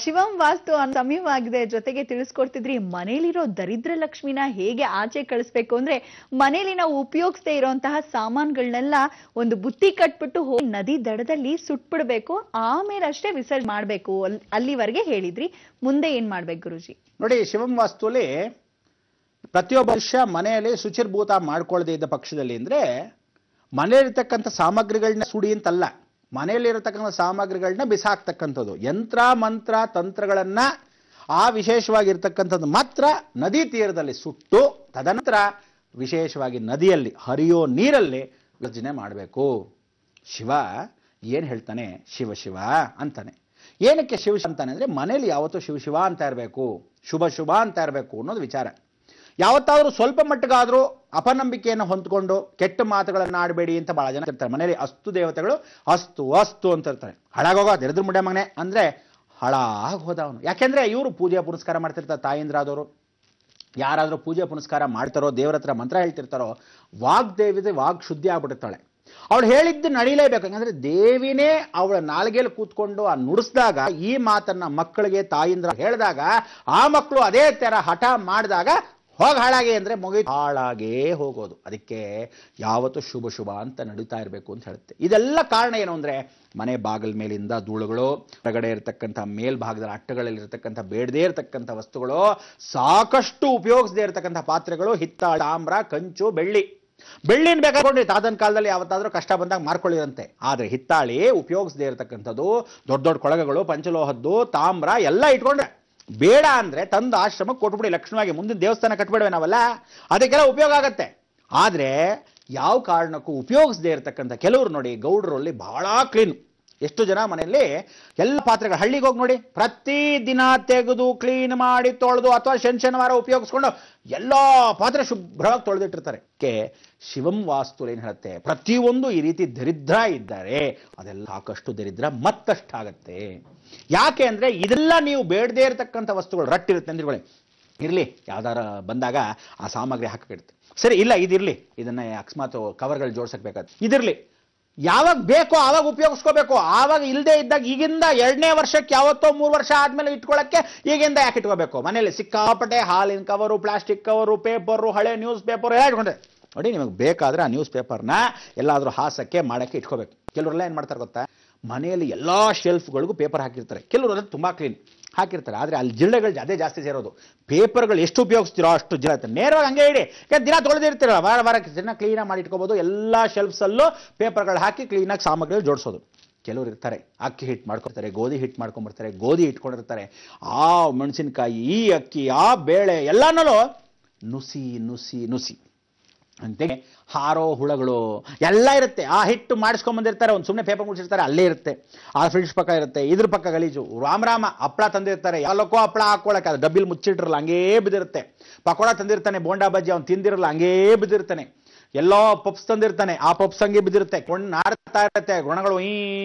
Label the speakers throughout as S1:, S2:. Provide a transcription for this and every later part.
S1: ಶಿವಂ ವಾಸ್ತು ಸಮಯವಾಗಿದೆ, ಜೊತೆಗೆ ತಿಳಿಸ್ಕೊಡ್ತಿದ್ರಿ ಮನೇಲಿರೋ ದರಿದ್ರ ಲಕ್ಷ್ಮಿನ ಹೇಗೆ ಆಚೆ ಕಳಿಸ್ಬೇಕು ಅಂದ್ರೆ ಮನೇಲಿ ನಾವು ಉಪಯೋಗಿಸದೇ ಇರೋಂತಹ ಸಾಮಾನುಗಳನ್ನೆಲ್ಲ ಒಂದು ಬುತ್ತಿ ಕಟ್ಬಿಟ್ಟು ಹೋಗಿ ನದಿ ದಡದಲ್ಲಿ ಸುಟ್ಬಿಡ್ಬೇಕು, ಆಮೇಲೆ ಅಷ್ಟೇ ವಿಸರ್ಜನೆ ಮಾಡ್ಬೇಕು ಅಲ್ಲಿವರೆಗೆ ಹೇಳಿದ್ರಿ. ಮುಂದೆ ಏನ್ ಮಾಡ್ಬೇಕು ಗುರುಜಿ?
S2: ನೋಡಿ, ಶಿವಂ ವಾಸ್ತುಲಿ ಪ್ರತಿಯೊಬ್ಬ ವರ್ಷ ಮನೆಯಲ್ಲಿ ಶುಚಿರ್ಭೂತ ಮಾಡ್ಕೊಳ್ಳದೆ ಇದ್ದ ಪಕ್ಷದಲ್ಲಿ ಅಂದ್ರೆ ಮನೆಯಲ್ಲಿರ್ತಕ್ಕಂಥ ಸಾಮಗ್ರಿಗಳನ್ನ ಸುಡಿ ಅಂತಲ್ಲ, ಮನೆಯಲ್ಲಿರತಕ್ಕಂಥ ಸಾಮಗ್ರಿಗಳನ್ನ ಬಿಸಾಕ್ತಕ್ಕಂಥದ್ದು. ಯಂತ್ರ ಮಂತ್ರ ತಂತ್ರಗಳನ್ನ ಆ ವಿಶೇಷವಾಗಿರ್ತಕ್ಕಂಥದ್ದು ಮಾತ್ರ ನದಿ ತೀರದಲ್ಲಿ ಸುಟ್ಟು ತದನಂತರ ವಿಶೇಷವಾಗಿ ನದಿಯಲ್ಲಿ ಹರಿಯೋ ನೀರಲ್ಲಿ ವಿಸರ್ಜನೆ ಮಾಡಬೇಕು. ಶಿವ ಏನ್ ಹೇಳ್ತಾನೆ? ಶಿವ ಶಿವ ಅಂತಾನೆ. ಏನಕ್ಕೆ ಶಿವ ಅಂತಾನೆ ಅಂದ್ರೆ ಮನೇಲಿ ಯಾವತ್ತೂ ಶಿವ ಶಿವ ಅಂತ ಇರಬೇಕು, ಶುಭ ಶುಭ ಅಂತ ಇರಬೇಕು ಅನ್ನೋದು ವಿಚಾರ. ಯಾವತ್ತಾದ್ರೂ ಸ್ವಲ್ಪ ಮಟ್ಟಿಗಾದ್ರೂ ಅಪನಂಬಿಕೆಯನ್ನು ಹೊಂದ್ಕೊಂಡು ಕೆಟ್ಟ ಮಾತುಗಳನ್ನ ಆಡಬೇಡಿ ಅಂತ ಬಹಳ ಜನ ಇರ್ತಾರೆ. ಮನೇಲಿ ಅಸ್ತು ದೇವತೆಗಳು ಅಸ್ತು ಅಸ್ತು ಅಂತ ಇರ್ತಾರೆ. ಹಾಳಾಗೋಗ ದರಿದ್ರ ಮುಡ್ಯ ಮಗನೆ ಅಂದ್ರೆ ಹಾಳಾಗಿ ಹೋದ ಅವನು. ಯಾಕೆಂದ್ರೆ ಇವರು ಪೂಜೆ ಪುನಸ್ಕಾರ ಮಾಡ್ತಿರ್ತಾರೆ. ತಾಯಿಂದ್ರಾದವರು ಯಾರಾದ್ರೂ ಪೂಜೆ ಪುನಸ್ಕಾರ ಮಾಡ್ತಾರೋ, ದೇವರ ಹತ್ರ ಮಂತ್ರ ಹೇಳ್ತಿರ್ತಾರೋ, ವಾಗ್ದೇವಿದೆ ವಾಗ್ ಶುದ್ಧಿ ಆಗ್ಬಿಟ್ಟಿರ್ತಾಳೆ. ಅವಳು ಹೇಳಿದ್ದು ನಡೀಲೇಬೇಕು. ಯಾಕಂದ್ರೆ ದೇವಿನೇ ಅವಳ ನಾಲ್ಗೆಯಲ್ಲಿ ಕೂತ್ಕೊಂಡು ಆ ನುಡಿಸಿದಾಗ, ಈ ಮಾತನ್ನ ಮಕ್ಕಳಿಗೆ ತಾಯಿಂದ್ರ ಹೇಳಿದಾಗ ಆ ಮಕ್ಕಳು ಅದೇ ತರ ಹಠ ಮಾಡಿದಾಗ ಹೋಗ ಹಾಳಾಗೆ ಅಂದ್ರೆ ಮುಗಿ ಹಾಳಾಗೇ ಹೋಗೋದು. ಅದಕ್ಕೆ ಯಾವತ್ತು ಶುಭ ಶುಭ ಅಂತ ನಡೀತಾ ಇರಬೇಕು ಅಂತ ಹೇಳುತ್ತೆ. ಇದೆಲ್ಲ ಕಾರಣ ಏನು ಅಂದ್ರೆ ಮನೆ ಬಾಗಿಲ ಮೇಲಿಂದ ಧೂಳುಗಳು, ಹೊರಗಡೆ ಇರತಕ್ಕಂಥ ಮೇಲ್ಭಾಗದ ಅಟ್ಟಗಳಲ್ಲಿ ಇರತಕ್ಕಂಥ ಬೇಡದೇ ಇರತಕ್ಕಂಥ ವಸ್ತುಗಳು, ಸಾಕಷ್ಟು ಉಪಯೋಗಿಸದೇ ಇರತಕ್ಕಂಥ ಪಾತ್ರೆಗಳು, ಹಿತ್ತಾಳ, ತಾಮ್ರ, ಕಂಚು, ಬೆಳ್ಳಿನ ಬೇಕಾದ್ರೆ ತಾತನ ಕಾಲದಲ್ಲಿ ಯಾವತ್ತಾದ್ರೂ ಕಷ್ಟ ಬಂದಾಗ ಮಾರ್ಕೊಳ್ಳಿರಂತೆ. ಆದ್ರೆ ಹಿತ್ತಾಳಿ ಉಪಯೋಗಿಸದೇ ಇರತಕ್ಕಂಥದ್ದು, ದೊಡ್ಡ ದೊಡ್ಡ ಕೊಳಗಗಳು, ಪಂಚಲೋಹದ್ದು, ತಾಮ್ರ ಎಲ್ಲ ಇಟ್ಕೊಂಡ್ರೆ ಬೇಡ ಅಂದ್ರೆ ತಂದು ಆಶ್ರಮಕ್ಕೆ ಕೊಟ್ಬಿಡಿ. ಲಕ್ಷ್ಮವಾಗಿ ಮುಂದಿನ ದೇವಸ್ಥಾನ ಕಟ್ಬಿಡುವೆ ನಾವಲ್ಲ, ಅದಕ್ಕೆಲ್ಲ ಉಪಯೋಗ ಆಗತ್ತೆ. ಆದ್ರೆ ಯಾವ ಕಾರಣಕ್ಕೂ ಉಪಯೋಗಿಸದೇ ಇರತಕ್ಕಂಥ ಕೆಲವರು ನೋಡಿ, ಗೌಡರಲ್ಲಿ ಬಹಳ ಕ್ಲೀನ್. ಎಷ್ಟು ಜನ ಮನೆಯಲ್ಲಿ ಎಲ್ಲ ಪಾತ್ರೆಗಳು, ಹಳ್ಳಿಗೆ ಹೋಗಿ ನೋಡಿ, ಪ್ರತಿ ದಿನ ತೆಗೆದು ಕ್ಲೀನ್ ಮಾಡಿ ತೊಳೆದು ಅಥವಾ ಶನಿವಾರ ಉಪಯೋಗಿಸ್ಕೊಂಡು ಎಲ್ಲಾ ಪಾತ್ರೆ ಶುಭ್ರವಾಗಿ ತೊಳೆದಿಟ್ಟಿರ್ತಾರೆ. ಶಿವಂ ವಾಸ್ತು ಏನ್ ಹೇಳುತ್ತೆ? ಪ್ರತಿಯೊಂದು ಈ ರೀತಿ ದರಿದ್ರ ಇದ್ದಾರೆ, ಅದೆಲ್ಲ ಸಾಕಷ್ಟು ದರಿದ್ರ ಮತ್ತಷ್ಟಾಗತ್ತೆ. ಯಾಕೆ ಅಂದ್ರೆ ಇದೆಲ್ಲ ನೀವು ಬೇಡದೇ ಇರತಕ್ಕಂಥ ವಸ್ತುಗಳು ರಟ್ಟಿರುತ್ತೆ ಅಂದಿರ್ಕೊಳ್ಳಿ. ಇರ್ಲಿ, ಯಾವ್ದಾರ ಬಂದಾಗ ಆ ಸಾಮಗ್ರಿ ಹಾಕಿರುತ್ತೆ, ಸರಿ ಇಲ್ಲ ಇದಿರ್ಲಿ, ಇದನ್ನ ಅಕಸ್ಮಾತ್ ಕವರ್ಗಳು ಜೋಡ್ಸಕ್ ಬೇಕಾದ್ರೆ ಇದಿರ್ಲಿ, ಯಾವಾಗ ಬೇಕೋ ಆವಾಗ ಉಪಯೋಗಿಸ್ಕೋಬೇಕು. ಆವಾಗ ಇಲ್ಲದೆ ಇದ್ದಾಗ ಈಗಿಂದ 2ನೇ ವರ್ಷಕ್ಕೆ ಯಾವತ್ತೋ 3 ವರ್ಷ ಆದ್ಮೇಲೆ ಇಟ್ಕೊಳ್ಳಕ್ಕೆ ಈಗಿಂದ ಯಾಕೆ ಇಟ್ಕೋಬೇಕು? ಮನೇಲಿ ಸಿಕ್ಕಾಪಟ್ಟೆ ಹಾಲಿನ ಕವರು, ಪ್ಲಾಸ್ಟಿಕ್ ಕವರು, ಪೇಪರು, ಹಳೆ ನ್ಯೂಸ್ ಪೇಪರ್ ಎಲ್ಲ ಇಟ್ಕೊಂಡ್ರೆ ನೋಡಿ, ನಿಮಗೆ ಬೇಕಾದ್ರೆ ಆ ನ್ಯೂಸ್ ಪೇಪರ್ನ ಎಲ್ಲಾದ್ರೂ ಹಾಸಕ್ಕೆ ಮಾಡಕ್ಕೆ ಇಟ್ಕೋಬೇಕು. ಕೆಲವರೆಲ್ಲ ಏನ್ ಮಾಡ್ತಾರೆ ಗೊತ್ತಾ? ಮನೆಯಲ್ಲಿ ಎಲ್ಲಾ ಶೆಲ್ಫ್ಗಳಿಗೂ ಪೇಪರ್ ಹಾಕಿರ್ತಾರೆ. ಕೆಲವರು ಅದನ್ನು ತುಂಬಾ ಕ್ಲೀನ್ ಹಾಕಿರ್ತಾರೆ, ಆದ್ರೆ ಅಲ್ಲಿ ಜಿರಳೆಗಳು ಅದೇ ಜಾಸ್ತಿ ಸೇರೋದು. ಪೇಪರ್ಗಳು ಎಷ್ಟು ಉಪಯೋಗಿಸ್ತಿರೋ ಅಷ್ಟು ಜಿರಳೆ ನೇರವಾಗಿ ಹಂಗೆ ಇಡಿ. ದಿನ ತೊಳೆದಿರ್ತೀರ, ವಾರಕ್ಕೆ ದಿನ ಕ್ಲೀನಾಗಿ ಮಾಡಿ ಇಟ್ಕೋಬಹುದು. ಎಲ್ಲಾ ಶೆಲ್ಫ್ಸ್ ಅಲ್ಲೂ ಪೇಪರ್ಗಳು ಹಾಕಿ ಕ್ಲೀನಾಗಿ ಸಾಮಗ್ರಿಗಳು ಜೋಡಿಸೋದು. ಕೆಲವರು ಇರ್ತಾರೆ ಅಕ್ಕಿ ಹಿಟ್ಟು ಮಾಡ್ಕೊತಾರೆ, ಗೋಧಿ ಹಿಟ್ಟು ಮಾಡ್ಕೊಂಡ್ಬರ್ತಾರೆ, ಗೋಧಿ ಇಟ್ಕೊಂಡಿರ್ತಾರೆ. ಆ ಮೆಣಸಿನಕಾಯಿ, ಈ ಅಕ್ಕಿ, ಆ ಬೇಳೆ ಎಲ್ಲಾನಲ್ಲೂ ನುಸಿ ನುಸಿ ನುಸಿ ಅಂತೆ ಹಾರೋ ಹುಳಗಳು ಎಲ್ಲ ಇರುತ್ತೆ. ಆ ಹಿಟ್ಟು ಮಾಡಿಸ್ಕೊಂಡ್ ಬಂದಿರ್ತಾರೆ, ಒಂದು ಸುಮ್ಮನೆ ಪೇಪರ್ ಮುಚ್ಚಿರ್ತಾರೆ, ಅಲ್ಲೇ ಇರುತ್ತೆ. ಆ ಫ್ರಿಡ್ಜ್ ಪಕ್ಕ ಇರುತ್ತೆ, ಇದ್ರ ಪಕ್ಕ ಗಲೀಜು. ರಾಮ ಹಪ್ಪಳ ತಂದಿರ್ತಾರೆ, ಎಲ್ಲಕ್ಕೋ ಹಪ್ಪಳ ಹಾಕೊಳಕ್ಕೆ ಅದು ಡಬ್ಬಿಲ್ ಮುಚ್ಚಿಟ್ಟಿರಲ್ಲ, ಹಂಗೇ ಬಿದ್ದಿರುತ್ತೆ. ಪಕೋಡ ತಂದಿರ್ತಾನೆ, ಬೋಂಡಾ ಬಜ್ಜಿ ಅವ್ನು ತಿಂದಿರಲ್ಲ, ಹಂಗೇ ಬಿದ್ದಿರ್ತಾನೆ. ಎಲ್ಲೋ ಪಪ್ಸ್ ತಂದಿರ್ತಾನೆ, ಆ ಪಪ್ಸ್ ಹಂಗೆ ಬಿದ್ದಿರುತ್ತೆ. ಕೊಂಡು ನಾಡ್ತಾ ಇರುತ್ತೆ, ಗುಣಗಳು ಈ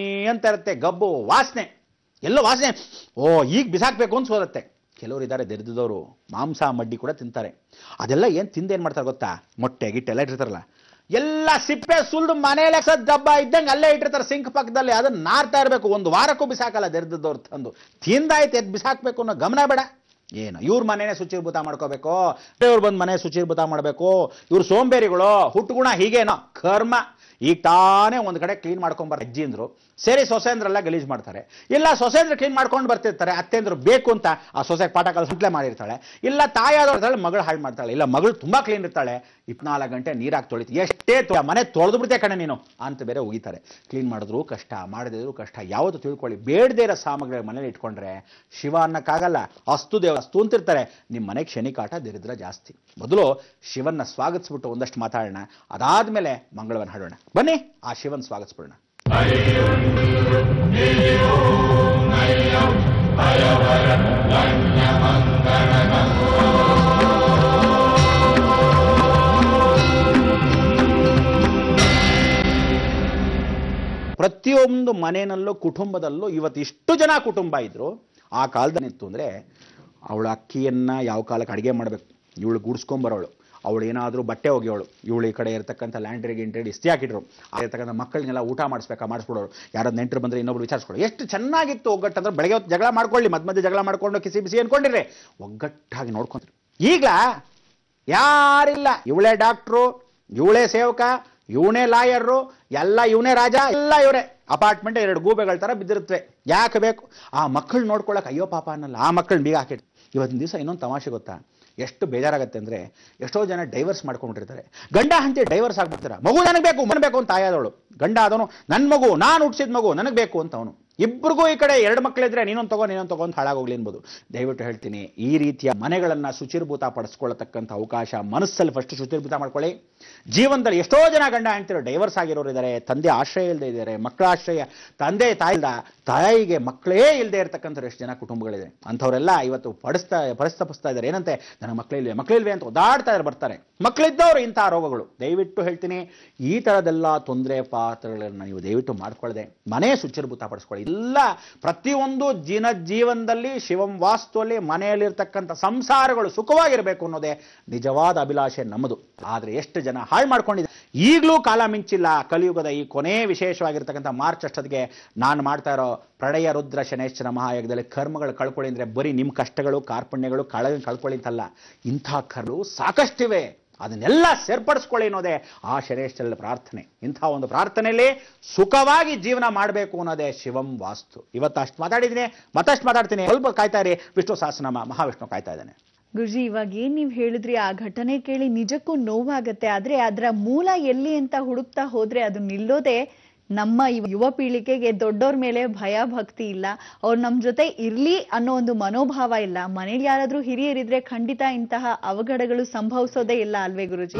S2: ಅಂತ ಇರುತ್ತೆ, ಗಬ್ಬು ವಾಸನೆ, ಎಲ್ಲೋ ವಾಸನೆ, ಓ ಈಗ ಬಿಸಾಕ್ಬೇಕು ಅನ್ಸೋರುತ್ತೆ. ಕೆಲವರು ಇದ್ದಾರೆ ದರಿದ್ರದವರು, ಮಾಂಸ ಮಡ್ಡಿ ಕೂಡ ತಿಂತಾರೆ. ಅದೆಲ್ಲ ಏನ್ ತಿಂದೇನ್ ಮಾಡ್ತಾರೆ ಗೊತ್ತಾ? ಮೊಟ್ಟೆ ಗಿಟ್ಟೆ ಎಲ್ಲ ಇಟ್ಟಿರ್ತಾರಲ್ಲ, ಎಲ್ಲ ಸಿಪ್ಪೆ ಸುಲ್ದು ಮನೇಲೆ ಡಬ್ಬ ಇದ್ದಂಗೆ ಅಲ್ಲೇ ಇಟ್ಟಿರ್ತಾರೆ ಸಿಂಕ್ ಪಕ್ಕದಲ್ಲಿ. ಅದನ್ನ ನಾರ್ತಾ ಇರಬೇಕು, 1 ವಾರಕ್ಕೂ ಬಿಸಾಕಲ್ಲ. ದರಿದ್ರದವ್ರು ತಂದು ತಿಂದಾಯ್ತು, ಎದ್ ಬಿಸಾಕ್ಬೇಕು ಅನ್ನೋ ಗಮನ ಬೇಡ. ಏನು ಇವ್ರ ಮನೆನೇ ಶುಚಿರ್ಭೂತ ಮಾಡ್ಕೋಬೇಕು, ಇವ್ರು ಬಂದ್ ಮನೆ ಶುಚಿರ್ಭೂತ ಮಾಡ್ಬೇಕು. ಇವ್ರು ಸೋಂಬೇರಿಗಳು, ಹುಟ್ಟುಗುಣ ಹೀಗೇನೋ ಕರ್ಮ. ಈಗ ತಾನೇ ಒಂದ್ ಕಡೆ ಕ್ಲೀನ್ ಮಾಡ್ಕೊಂಡ್ಬಾರ ಅಜ್ಜಿ ಅಂದ್ರು, ಸರಿ ಸೊಸೆಂದ್ರೆಲ್ಲ ಗಲೀಜ್ ಮಾಡ್ತಾರೆ. ಇಲ್ಲ ಸೊಸೆಂದ್ರ ಕ್ಲೀನ್ ಮಾಡ್ಕೊಂಡು ಬರ್ತಿರ್ತಾರೆ, ಅತ್ತೆಂದ್ರು ಬೇಕು ಅಂತ ಆ ಸೊಸೆ ಪಾಠ ಕಲ್ಸಂಟ್ಲೆ ಮಾಡಿರ್ತಾಳೆ. ಇಲ್ಲ ತಾಯಾದವ್ರದ್ದಾಳೆ, ಮಗಳು ಹಾಳು ಮಾಡ್ತಾಳೆ. ಇಲ್ಲ ಮಗಳು ತುಂಬಾ ಕ್ಲೀನ್ ಇರ್ತಾಳೆ, 24 ಗಂಟೆ ನೀರಾಗಿ ತೊಳಿತು, ಎಷ್ಟೇ ಮನೆ ತೊಳೆದು ಬಿಡ್ತೆ ಕಣೆ ನೀನು ಅಂತ ಬೇರೆ ಉಗಿತಾರೆ. ಕ್ಲೀನ್ ಮಾಡಿದ್ರು ಕಷ್ಟ, ಮಾಡದಿದ್ರು ಕಷ್ಟ. ಯಾವತ್ತು ತಿಳ್ಕೊಳ್ಳಿ, ಬೇಡದೇ ಇರೋ ಸಾಮಗ್ರಿ ಮನೇಲಿ ಇಟ್ಕೊಂಡ್ರೆ ಶಿವ ಅನ್ನಕ್ಕಾಗಲ್ಲ. ಅಸ್ತು ದೇವ ಅಸ್ತು ಅಂತಿರ್ತಾರೆ, ನಿಮ್ಮ ಮನೆಗೆ ಶನಿ ಕಾಟ ದರಿದ್ರ ಜಾಸ್ತಿ. ಮೊದಲು ಶಿವನ್ನ ಸ್ವಾಗತಿಸ್ಬಿಟ್ಟು ಒಂದಷ್ಟು ಮಾತಾಡೋಣ, ಅದಾದ್ಮೇಲೆ ಮಂಗಳವನ್ನ ಹಾಡೋಣ. ಬನ್ನಿ ಆ ಶಿವನ್ ಸ್ವಾಗತಿಸ್ಬಿಡೋಣ. ಪ್ರತಿಯೊಂದು ಮನೆಯಲ್ಲೂ ಕುಟುಂಬದಲ್ಲೂ ಇವತ್ತು ಇಷ್ಟು ಜನ ಕುಟುಂಬ ಇದ್ರು, ಆ ಕಾಲದಲ್ಲಿತ್ತು ಅಂದ್ರೆ ಅವಳ ಅಕ್ಕಿಯನ್ನ ಯಾವ ಕಾಲಕ್ಕೆ ಅಡಿಗೆ ಮಾಡ್ಬೇಕು, ಇವಳು ಗುಡ್ಸ್ಕೊಂಬರೋಳು, ಅವಳು ಏನಾದರೂ ಬಟ್ಟೆ ಒಗೆಯೋಳು, ಇವಳು ಈ ಕಡೆ ಇರತಕ್ಕಂಥ ಲ್ಯಾಂಡ್ರಿಗೆ ಇಂಟ್ರಿ ಇಸ್ತಿ ಹಾಕಿಟ್ರು, ಇರತಕ್ಕಂಥ ಮಕ್ಕಳನ್ನೆಲ್ಲ ಊಟ ಮಾಡಿಸ್ಬಿಡೋರು, ಯಾರಾದ್ರು ನೆಂಟರು ಬಂದರೆ ಇನ್ನೊಬ್ರು ವಿಚಾರಿಸ್ಕೊಳ್ಳೋ. ಎಷ್ಟು ಚೆನ್ನಾಗಿತ್ತು ಒಗ್ಗಟ್ಟು ಅಂದ್ರೆ, ಬೆಳಗ್ಗೆ ಹೊತ್ತು ಜಗಳ ಮಾಡ್ಕೊಳ್ಳಿ, ಮಧ್ಯೆ ಜಗಳ ಮಾಡ್ಕೊಂಡು ಕಿಸಿ ಬಿಸಿ ಅನ್ಕೊಂಡಿರ್ರಿ, ಒಗ್ಗಟ್ಟಾಗಿ ನೋಡ್ಕೊಂಡ್ರಿ. ಈಗ ಯಾರಿಲ್ಲ, ಇವಳೇ ಡಾಕ್ಟ್ರು, ಇವಳೇ ಸೇವಕ, ಇವನೇ ಲಾಯರು, ಎಲ್ಲ ಇವನೇ ರಾಜ, ಎಲ್ಲ ಇವರೇ. ಅಪಾರ್ಟ್ಮೆಂಟ್ 2 ಗೂಬೆಗಳ ಥರ ಬಿದ್ದಿರುತ್ತವೆ. ಯಾಕೆ ಬೇಕು? ಆ ಮಕ್ಕಳು ನೋಡ್ಕೊಳ್ಳೋಕೆ ಅಯ್ಯೋ ಪಾಪ ಅನ್ನಲ್ಲ, ಆ ಮಕ್ಕಳನ್ನ ಬೀಗ ಹಾಕಿಟ್ಟು. ಇವತ್ತಿನ ದಿವಸ ಇನ್ನೊಂದು ತಮಾಷೆ ಗೊತ್ತಾ, ಎಷ್ಟು ಬೇಜಾರಾಗುತ್ತೆ ಅಂದರೆ, ಎಷ್ಟೋ ಜನ ಡೈವರ್ಸ್ ಮಾಡ್ಕೊಂಡ್ಬಿಟ್ಟಿರ್ತಾರೆ. ಗಂಡ ಹಂತಿ ಡೈವರ್ಸ್ ಆಗ್ಬಿಡ್ತಾರೆ. ಮಗು ನನಗೆ ಬೇಕು ಬೇಕು ಅಂತ ತಾಯಾದವಳು, ಗಂಡ ಅದವನು ನನ್ನ ಮಗು, ನಾನು ಹುಟ್ಟಿಸಿದ ಮಗು ನನಗೆ ಬೇಕು ಅಂತ ಅವನು. ಇಬ್ಬರಿಗೂ ಈ ಕಡೆ 2 ಮಕ್ಕಳಿದ್ರೆ ನೀನೊಂದು ತಗೋ ಅಂತ ಹಾಳಾಗೋಗ್ಲಿ ಅನ್ಬೋದು. ದಯವಿಟ್ಟು ಹೇಳ್ತೀನಿ, ಈ ರೀತಿಯ ಮನೆಗಳನ್ನು ಶುಚಿರ್ಭೂತ ಪಡಿಸ್ಕೊಳ್ಳತಕ್ಕಂಥ ಅವಕಾಶ ಮನಸ್ಸಲ್ಲಿ ಫಸ್ಟ್ ಶುಚಿರ್ಭೂತ ಮಾಡ್ಕೊಳ್ಳಿ. ಜೀವನದಲ್ಲಿ ಎಷ್ಟೋ ಜನ ಗಂಡ ಹೆಂಡ್ತಿರು ಡೈವರ್ಸ್ ಆಗಿರೋರು ಇದ್ದಾರೆ, ತಂದೆ ಆಶ್ರಯ ಇಲ್ಲದೆ ಇದ್ದಾರೆ, ಮಕ್ಕಳ ಆಶ್ರಯ, ತಂದೆ ತಾಯಿಗೆ ಮಕ್ಕಳೇ ಇಲ್ಲದೆ ಇರತಕ್ಕಂಥವ್ರು ಎಷ್ಟು ಜನ ಕುಟುಂಬಗಳಿದೆ. ಅಂಥವರೆಲ್ಲ ಇವತ್ತು ಪರಿಸ್ತಪಿಸ್ತಾ ಇದ್ದಾರೆ. ಏನಂತೆ, ನನಗೆ ಮಕ್ಕಳಿಲ್ವೇ ಅಂತ ಒದಾಡ್ತಾ ಇದ್ದಾರೆ, ಬರ್ತಾರೆ. ಮಕ್ಕಳಿದ್ದವರು ಇಂಥ ರೋಗಗಳು. ದಯವಿಟ್ಟು ಹೇಳ್ತೀನಿ, ಈ ಥರದೆಲ್ಲ ತೊಂದರೆ ಪಾತ್ರಗಳನ್ನು ನೀವು ದಯವಿಟ್ಟು ಮಾಡ್ಕೊಳ್ಳದೆ ಮನೆ ಶುಚಿರ್ಭೂತ ಪಡಿಸ್ಕೊಳ್ಳಿ. ಇಲ್ಲ, ಪ್ರತಿಯೊಂದು ಜೀವನದಲ್ಲಿ ಶಿವಂ ವಾಸ್ತುವಲ್ಲಿ ಮನೆಯಲ್ಲಿರ್ತಕ್ಕಂಥ ಸಂಸಾರಗಳು ಸುಖವಾಗಿರಬೇಕು ಅನ್ನೋದೇ ನಿಜವಾದ ಅಭಿಲಾಷೆ ನಮ್ಮದು. ಆದರೆ ಎಷ್ಟು ಜನ ಹಾಳು ಮಾಡ್ಕೊಂಡಿದ್ದಾರೆ. ಈಗಲೂ ಕಾಲ ಮಿಂಚಿಲ್ಲ. ಕಲಿಯುಗದ ಈ ಕೊನೆ ವಿಶೇಷವಾಗಿರ್ತಕ್ಕಂಥ ಮಾರ್ಚ್ ಅಷ್ಟೊತ್ತಿಗೆ ನಾನು ಮಾಡ್ತಾ ಇರೋ ಪ್ರಳಯ ರುದ್ರ ಶನೇಶ್ವರ ಮಹಾಯಜ್ಞದಲ್ಲಿ ಕರ್ಮಗಳು ಕಳ್ಕೊಳ್ಳಿ ಅಂದರೆ ಬರೀ ನಿಮ್ಮ ಕಷ್ಟಗಳು ಕಾರ್ಪಣ್ಯಗಳು ಕಳ್ಕೊಳ್ಳಿ ಅಂತಲ್ಲ, ಇಂಥ ಕರ್ಮಗಳು ಸಾಕಷ್ಟಿವೆ, ಅದನ್ನೆಲ್ಲ ಸೇರ್ಪಡಿಸ್ಕೊಳ್ಳಿ ಅನ್ನೋದೇ ಆ ಶನೇಶ್ವರ ಪ್ರಾರ್ಥನೆ. ಇಂಥ ಒಂದು ಪ್ರಾರ್ಥನೆಯಲ್ಲಿ ಸುಖವಾಗಿ ಜೀವನ ಮಾಡಬೇಕು ಅನ್ನೋದೇ ಶಿವಂ ವಾಸ್ತು. ಇವತ್ತು ಅಷ್ಟು ಮಾತಾಡಿದ್ದೀನಿ, ಮತ್ತಷ್ಟು ಮಾತಾಡ್ತೀನಿ. ಸ್ವಲ್ಪ ಕಾಯ್ತಾ ಇರಿ. ವಿಷ್ಣು ಸಹಸ್ರನಾಮ ಮಹಾವಿಷ್ಣು ಕಾಯ್ತಾ ಇದ್ದಾನೆ.
S1: ಗುರುಜಿ, ಇವಾಗ ಏನ್ ನೀವ್ ಹೇಳಿದ್ರಿ, ಆ ಘಟನೆ ಕೇಳಿ ನಿಜಕ್ಕೂ ನೋವಾಗತ್ತೆ. ಆದ್ರೆ ಅದರ ಮೂಲ ಎಲ್ಲಿ ಅಂತ ಹುಡುಕ್ತಾ ಹೋದ್ರೆ ಅದು ನಿಲ್ಲೋದೇ ನಮ್ಮ ಯುವ ಪೀಳಿಗೆಗೆ ದೊಡ್ಡವ್ರ ಮೇಲೆ ಭಯ ಭಕ್ತಿ ಇಲ್ಲ, ಅವ್ರು ನಮ್ ಜೊತೆ ಇರ್ಲಿ ಅನ್ನೋ ಒಂದು ಮನೋಭಾವ ಇಲ್ಲ. ಮನೇಲಿ ಯಾರಾದ್ರೂ ಹಿರಿಯರಿದ್ರೆ ಖಂಡಿತ ಇಂತಹ ಅವಘಡಗಳು ಸಂಭವಿಸೋದೇ ಇಲ್ಲ ಅಲ್ವೇ ಗುರುಜಿ?